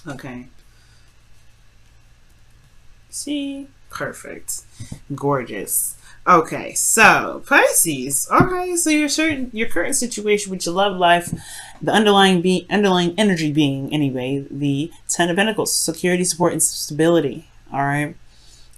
Okay. See? Perfect. Gorgeous. Okay, so Pisces. Okay, so your current situation with your love life, the underlying energy being anyway, the Ten of Pentacles, security, support, and stability. All right.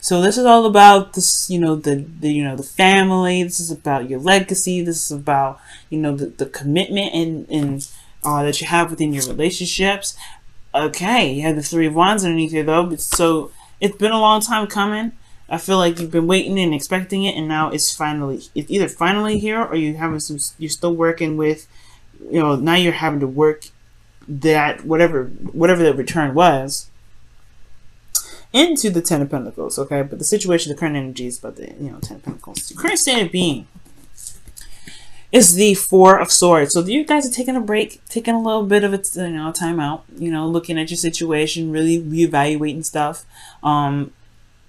So this is all about this, the family. This is about your legacy. This is about, the commitment and that you have within your relationships. Okay, you have the Three of Wands underneath here though. So it's been a long time coming. I feel like you've been waiting and expecting it, and now it's either finally here, or you're still working with, now you're having to work that whatever the return was into the Ten of Pentacles, okay? But the situation, the current energy is about the, Ten of Pentacles. The current state of being is the Four of Swords. So you guys are taking a break, taking a little bit of a, time out, looking at your situation, really reevaluating stuff,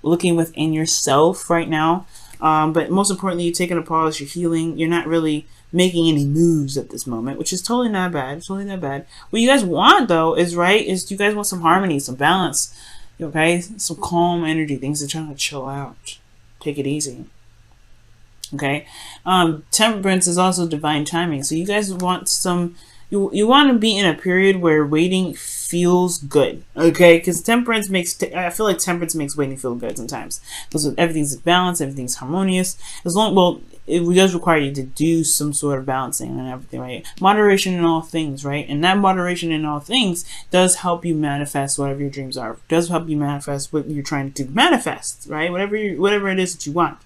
looking within yourself right now. But most importantly, you're taking a pause, you're healing, you're not really making any moves at this moment, which is totally not bad. It's totally not bad. What you guys want though is you guys want some harmony, some balance. Okay, some calm energy, things are trying to chill out, take it easy. Okay, temperance is also divine timing. So you guys want you want to be in a period where waiting feels good. Okay, because temperance I feel like temperance makes waiting feel good sometimes. Because everything's balanced, everything's harmonious. It does require you to do some sort of balancing and everything, right? Moderation in all things, right? And that moderation in all things does help you manifest whatever your dreams are. It does help you manifest what you're trying to manifest, right? Whatever it is that you want.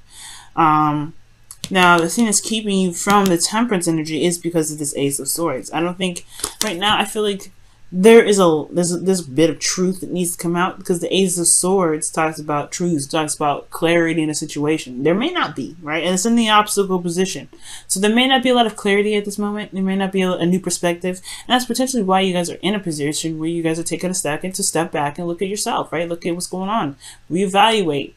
Now, the thing that's keeping you from the temperance energy is because of this Ace of Swords. I don't think right now. I feel like there's a bit of truth that needs to come out, because the Ace of Swords talks about truth, talks about clarity in a situation. There may not be, right? And it's in the obstacle position. So there may not be a lot of clarity at this moment. There may not be a new perspective. And that's potentially why you guys are in a position where you guys are taking a second to step back and look at yourself, right? Look at what's going on. Reevaluate.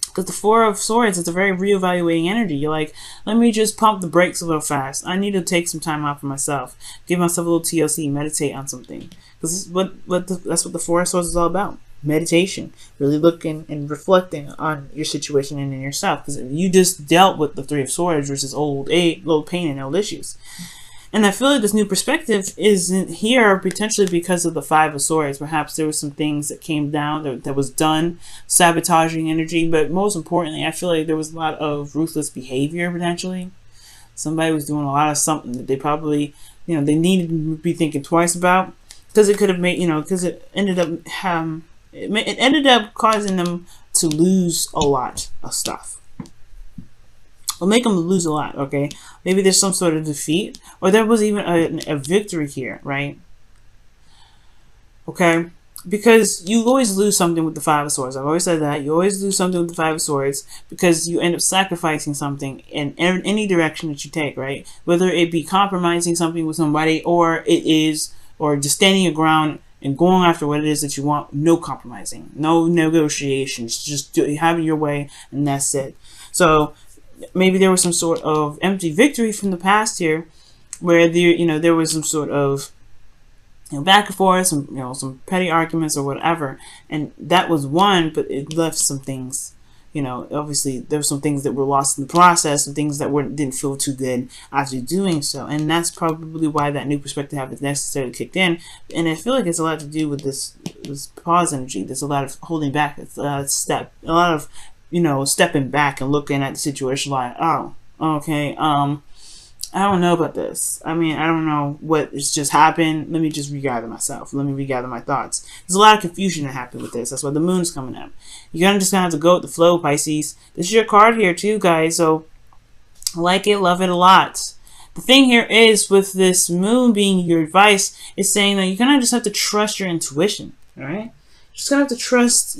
Because the Four of Swords is a very reevaluating energy. You're like, let me just pump the brakes a little fast. I need to take some time out for myself. Give myself a little TLC, meditate on something. Because that's what the Four of Swords is all about. Meditation. Really looking and reflecting on your situation and in yourself. Because you just dealt with the Three of Swords, which is old pain and old issues. And I feel like this new perspective isn't here potentially because of the Five of Swords. Perhaps there were some things that came down that was done, sabotaging energy. But most importantly, I feel like there was a lot of ruthless behavior potentially. Somebody was doing a lot of something that they probably, they needed to be thinking twice about, because it could have made, because it ended up causing them to lose a lot of stuff. Will make them lose a lot, okay? Maybe there's some sort of defeat, or there was even a victory here, right? Okay? Because you always lose something with the Five of Swords. I've always said that. You always lose something with the Five of Swords because you end up sacrificing something in any direction that you take, right? Whether it be compromising something with somebody, or just standing your ground and going after what it is that you want. No compromising. No negotiations. Just having your way, and that's it. So maybe there was some sort of empty victory from the past here, where there was some sort of back and forth, some petty arguments or whatever, and that was one, but it left some things. Obviously there were some things that were lost in the process, and things that didn't feel too good after doing so, and that's probably why that new perspective haven't necessarily kicked in. And I feel like it's a lot to do with this pause energy. There's a lot of holding back. It's a lot of stepping back and looking at the situation like, oh, okay, I don't know about this. I don't know what has just happened. Let me just regather myself. Let me regather my thoughts. There's a lot of confusion that happened with this. That's why the moon's coming up. You're just gonna have to go with the flow, Pisces. This is your card here too, guys. So like it, love it a lot. The thing here is, with this moon being your advice, it's saying that you're gonna just have to trust your intuition. All right, just gonna have to trust,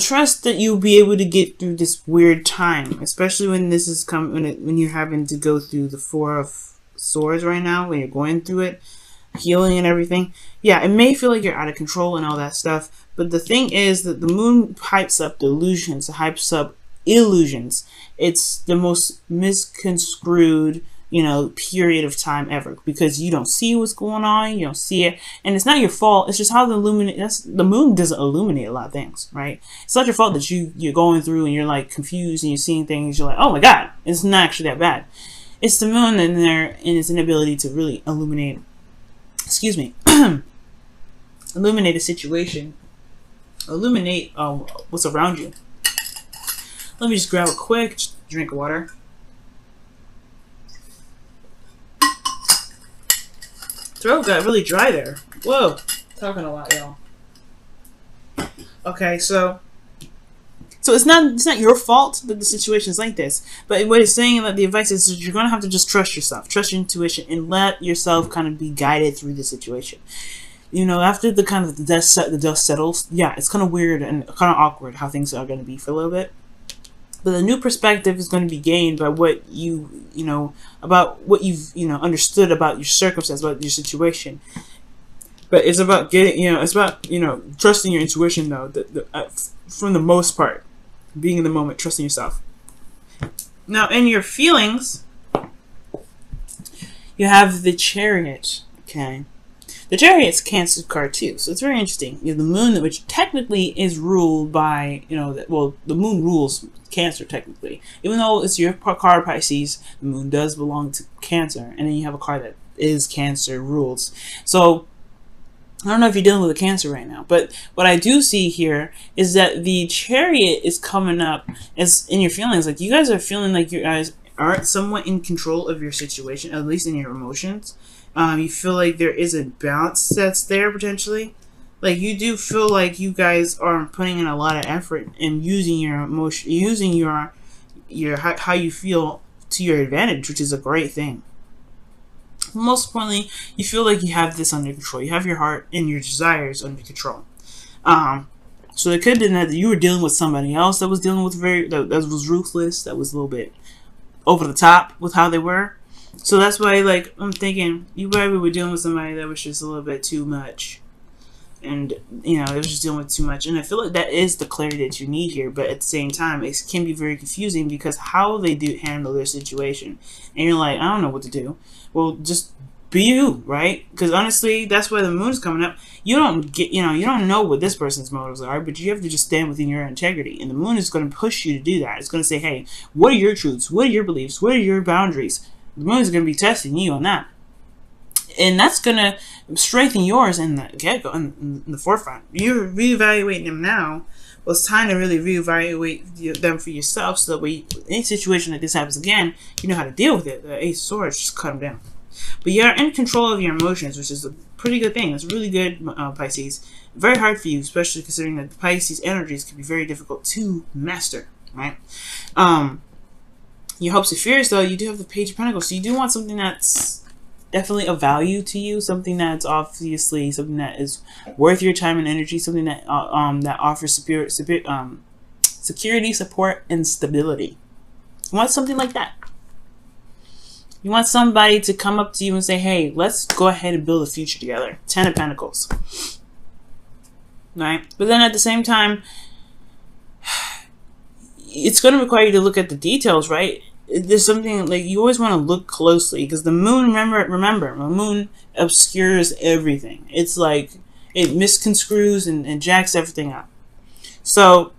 trust that you'll be able to get through this weird time, especially when this is when you're having to go through the Four of Swords right now, when you're going through it, healing and everything. Yeah, it may feel like you're out of control and all that stuff, but the thing is that the moon hypes up delusions, hypes up illusions. It's the most misconstrued, period of time ever, because you don't see what's going on, you don't see it, and it's not your fault. It's just how the moon doesn't illuminate a lot of things, right? It's not your fault that you're going through and you're like confused and you're seeing things, you're like, oh my god, it's not actually that bad. It's the moon in there and its inability to really illuminate, illuminate a situation, illuminate what's around you. Let me just grab a quick drink of water. Throat got really dry there. Whoa, talking a lot, y'all. Okay, so it's not your fault that the situation is like this. But what it's saying, that the advice is that you're gonna have to just trust yourself, trust your intuition, and let yourself kind of be guided through the situation. After the dust settles, yeah, it's kind of weird and kind of awkward how things are going to be for a little bit. But the new perspective is going to be gained by what about what you've understood about your circumstance, about your situation. But it's about trusting your intuition, though. From the most part, being in the moment, trusting yourself. Now, in your feelings, you have the Chariot. Okay. The Chariot's Cancer card too, so it's very interesting. You have the moon, which technically is ruled by, the moon rules Cancer technically. Even though it's your card, Pisces, the moon does belong to Cancer, and then you have a card that is Cancer rules. So I don't know if you're dealing with a Cancer right now, but what I do see here is that the Chariot is coming up as in your feelings. Like, you guys are feeling like you guys are somewhat in control of your situation, at least in your emotions. You feel like there is a balance that's there potentially. Like, you do feel like you guys are putting in a lot of effort and using your emotion, using your how you feel to your advantage, which is a great thing. Most importantly, you feel like you have this under control. You have your heart and your desires under control. So it could have been that you were dealing with somebody else that was dealing with that was ruthless, that was a little bit over the top with how they were. So that's why, like, I'm thinking you probably were dealing with somebody that was just a little bit too much. And, it was just dealing with too much. And I feel like that is the clarity that you need here. But at the same time, it can be very confusing because how they do handle their situation. And you're like, I don't know what to do. Well, just be you, right? Because honestly, that's why the moon's coming up. You don't know what this person's motives are, but you have to just stand within your integrity. And the moon is going to push you to do that. It's going to say, hey, what are your truths? What are your beliefs? What are your boundaries? The moon is going to be testing you on that. And that's going to strengthen yours in the get-go, in the forefront. You're reevaluating them now. Well, it's time to really reevaluate them for yourself, so that way, any situation like this happens again, you know how to deal with it. The Ace of Swords, just cut them down. But you're in control of your emotions, which is a pretty good thing. It's really good, Pisces. Very hard for you, especially considering that the Pisces energies can be very difficult to master, right? Your hopes and fears, though, you do have the Page of Pentacles. So you do want something that's definitely of value to you, something that's obviously something that is worth your time and energy, something that that offers security, support, and stability. You want something like that. You want somebody to come up to you and say, hey, let's go ahead and build a future together. 10 of Pentacles. Right? But then at the same time, it's going to require you to look at the details, right? There's something like you always want to look closely, because the moon, remember, the moon obscures everything. It's like it misconstrues and jacks everything up. So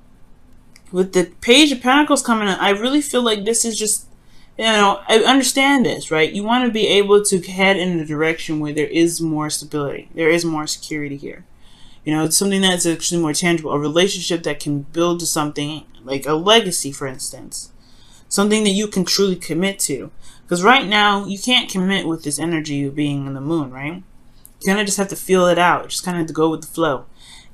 with the Page of Pentacles coming in, I really feel like this is just, I understand this, right? You want to be able to head in a direction where there is more stability. There is more security here. It's something that's actually more tangible. A relationship that can build to something like a legacy, for instance. Something that you can truly commit to. Because right now, you can't commit with this energy of being in the moon, right? You kind of just have to feel it out. Just kind of have to go with the flow.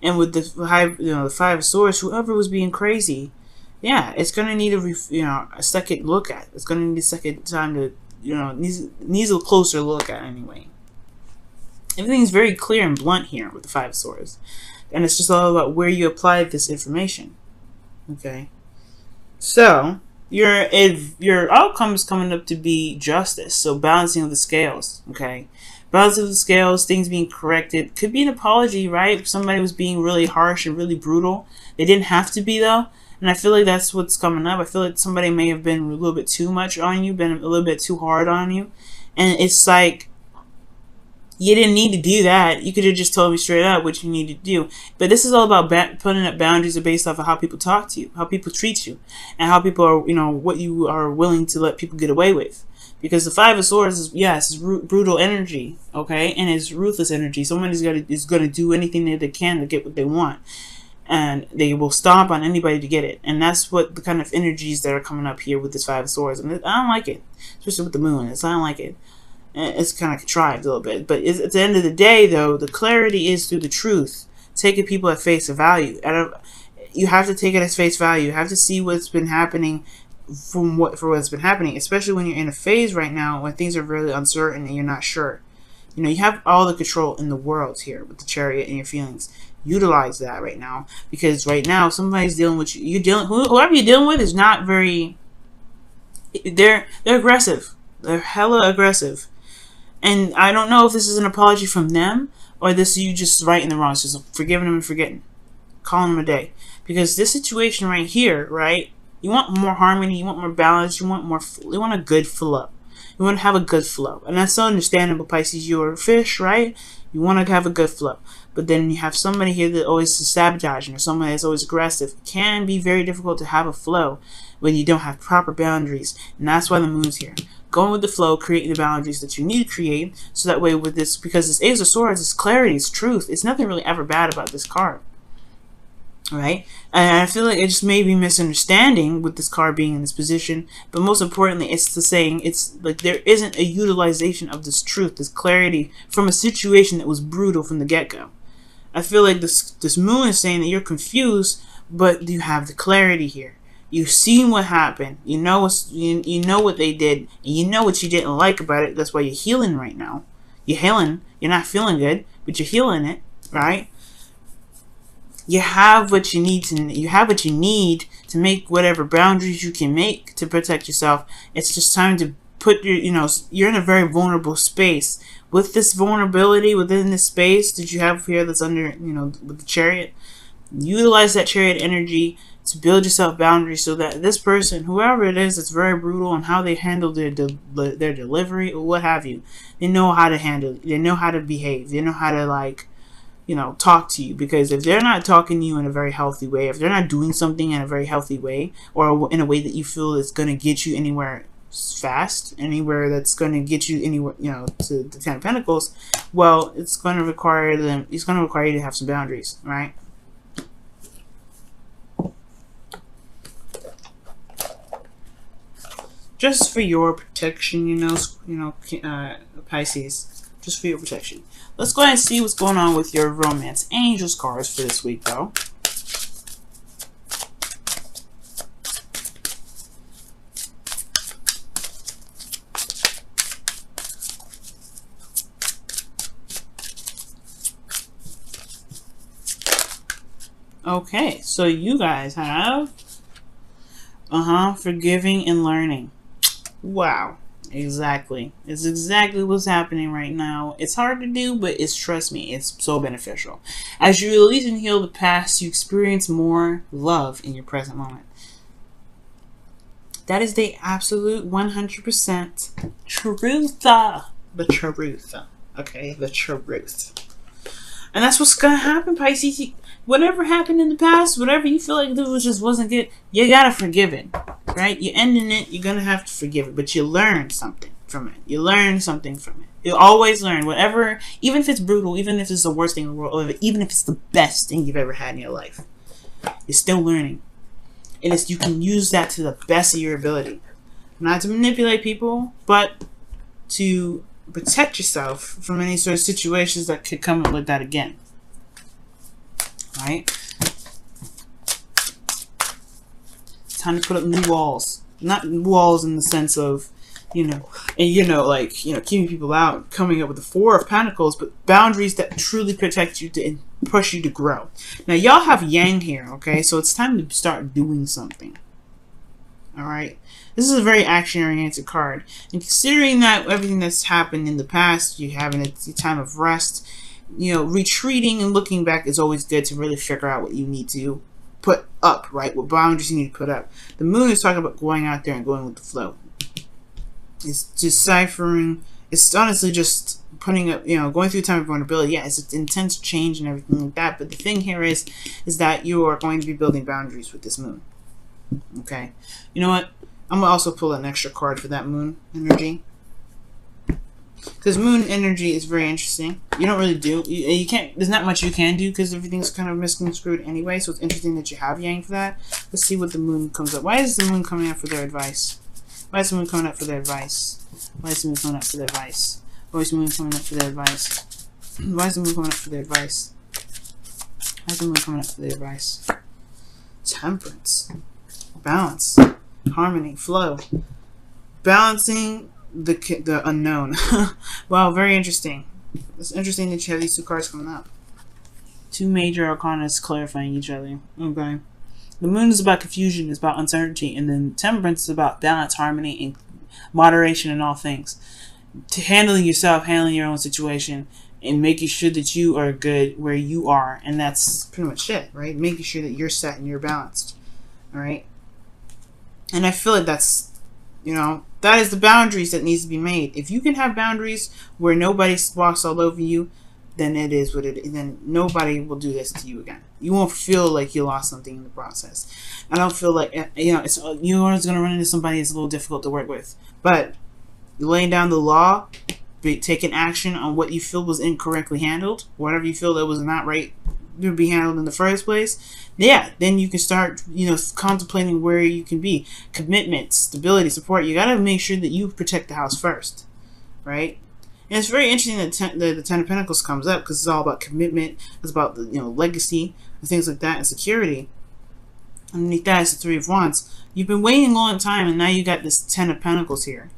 And with the the Five of Swords, whoever was being crazy, yeah, it's going to need a second look at. It's going to need a second time to, needs a closer look at anyway. Everything's very clear and blunt here with the Five of Swords. And it's just all about where you apply this information. Okay? So, your outcome is coming up to be justice. So, balancing of the scales. Okay? Balancing of the scales, things being corrected. Could be an apology, right? If somebody was being really harsh and really brutal. They didn't have to be, though. And I feel like that's what's coming up. I feel like somebody may have been a little bit too much on you, been a little bit too hard on you. And it's like, you didn't need to do that. You could have just told me straight up what you need to do. But this is all about putting up boundaries based off of how people talk to you, how people treat you, and how people are, you know, what you are willing to let people get away with. Because the Five of Swords is, yes, brutal energy, okay, and it's ruthless energy. Someone is going to do anything that they can to get what they want, and they will stomp on anybody to get it. And that's what the kind of energies that are coming up here with this Five of Swords. And I don't like it, especially with the Moon. I don't like it. It's kind of contrived a little bit. But at the end of the day, though, the clarity is through the truth. Taking people at face value. You have to take it as face value. You have to see what's been happening for what's been happening, especially when you're in a phase right now when things are really uncertain and you're not sure. You know, you have all the control in the world here with the Chariot and your feelings. Utilize that right now, because right now somebody's dealing with you. Whoever you're dealing with is not very. They're aggressive. They're hella aggressive. And I don't know if this is an apology from them or this is you just righting the wrongs, just forgiving them and forgetting. Calling them a day. Because this situation right here, right? You want more harmony, you want more balance, you want a good flow. You want to have a good flow. And that's so understandable, Pisces. You're a fish, right? You want to have a good flow. But then you have somebody here that always is sabotaging or someone that's always aggressive. It can be very difficult to have a flow when you don't have proper boundaries. And that's why the Moon's here. Going with the flow, creating the boundaries that you need to create, so that way with this, because this Ace of Swords is clarity, it's truth. It's nothing really ever bad about this card. Right? And I feel like it just may be misunderstanding with this card being in this position, but most importantly, it's the saying, it's like there isn't a utilization of this truth, this clarity from a situation that was brutal from the get-go. I feel like this Moon is saying that you're confused, but you have the clarity here. You've seen what happened. You know you know what they did, and you know what you didn't like about it. That's why you're healing right now. You're healing. You're not feeling good, but you're healing it, right? You have what you need to make whatever boundaries you can make to protect yourself. It's just time to put your, you're in a very vulnerable space. With this vulnerability within this space that you have here that's under, with the Chariot, utilize that Chariot energy to build yourself boundaries so that this person, whoever it is, that's very brutal on how they handle their delivery or what have you, they know how to handle it. They know how to behave. They know how to talk to you. Because if they're not talking to you in a very healthy way, if they're not doing something in a very healthy way, or in a way that you feel is going to get you anywhere fast, anywhere that's going to get you anywhere, to the Ten of Pentacles, well, it's going to require you to have some boundaries, right? Just for your protection, Pisces. Just for your protection. Let's go ahead and see what's going on with your romance angels cards for this week, though. Okay, so you guys have forgiving and learning. Wow. Exactly. It's exactly what's happening right now. It's hard to do, but trust me, it's so beneficial. As you release and heal the past, you experience more love in your present moment. That is the absolute 100% truth. The truth. Okay, the truth. And that's what's gonna happen, Pisces. Whatever happened in the past, whatever you feel like it just wasn't good, you gotta forgive it. Right? You're ending it, you're gonna have to forgive it. But you learn something from it. You learn something from it. You always learn. Whatever, even if it's brutal, even if it's the worst thing in the world, or even if it's the best thing you've ever had in your life, you're still learning. And you can use that to the best of your ability. Not to manipulate people, but to protect yourself from any sort of situations that could come up with that again. Right? It's time to put up new walls. Not walls in the sense of, keeping people out, coming up with the Four of Pentacles, but boundaries that truly protect you and push you to grow. Now, y'all have Yang here, okay? So it's time to start doing something. Alright? This is a very action-oriented card. And considering that everything that's happened in the past, you having a time of rest, retreating and looking back is always good to really figure out what you need to put up, right? What boundaries you need to put up. The moon is talking about going out there and going with the flow. It's deciphering. It's honestly just putting up, going through a time of vulnerability. Yeah, it's intense change and everything like that. But the thing here is that you are going to be building boundaries with this moon. Okay. You know what? I'm going to also pull an extra card for that moon energy. Because moon energy is very interesting. You don't really do. You can't. There's not much you can do because everything's kind of misconstrued anyway. So it's interesting that you have Yang for that. Let's see what the moon comes up. Why is the moon coming up for their advice? Why is the moon coming up for their advice? Why is the moon coming up for their advice? Why is the moon coming up for their advice? Why is the moon coming up for their advice? Why is the moon coming up for their advice? Temperance, balance, harmony, flow, balancing the unknown. Wow, very interesting. It's interesting that you have these two cards coming up. Two major arcana clarifying each other. Okay. The moon is about confusion, it's about uncertainty, and then temperance is about balance, harmony, and moderation in all things. To handling yourself, handling your own situation, and making sure that you are good where you are. And that's pretty much it, right? Making sure that you're set and you're balanced. Alright? And I feel like that's, that is the boundaries that needs to be made. If you can have boundaries where nobody walks all over you, then it is what it is. Then nobody will do this to you again. You won't feel like you lost something in the process. I don't feel like, you're always going to run into somebody that's a little difficult to work with. But laying down the law, taking action on what you feel was incorrectly handled, whatever you feel that was not right to be handled in the first place, yeah, then you can start, contemplating where you can be. Commitment, stability, support. You got to make sure that you protect the house first, right? And it's very interesting that the Ten of Pentacles comes up because it's all about commitment. It's about the legacy and things like that and security. Underneath that is the Three of Wands. You've been waiting a long time, and now you got this Ten of Pentacles here.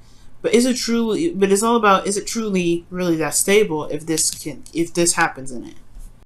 But is it truly? But it's all about, is it truly really that stable if this happens in it?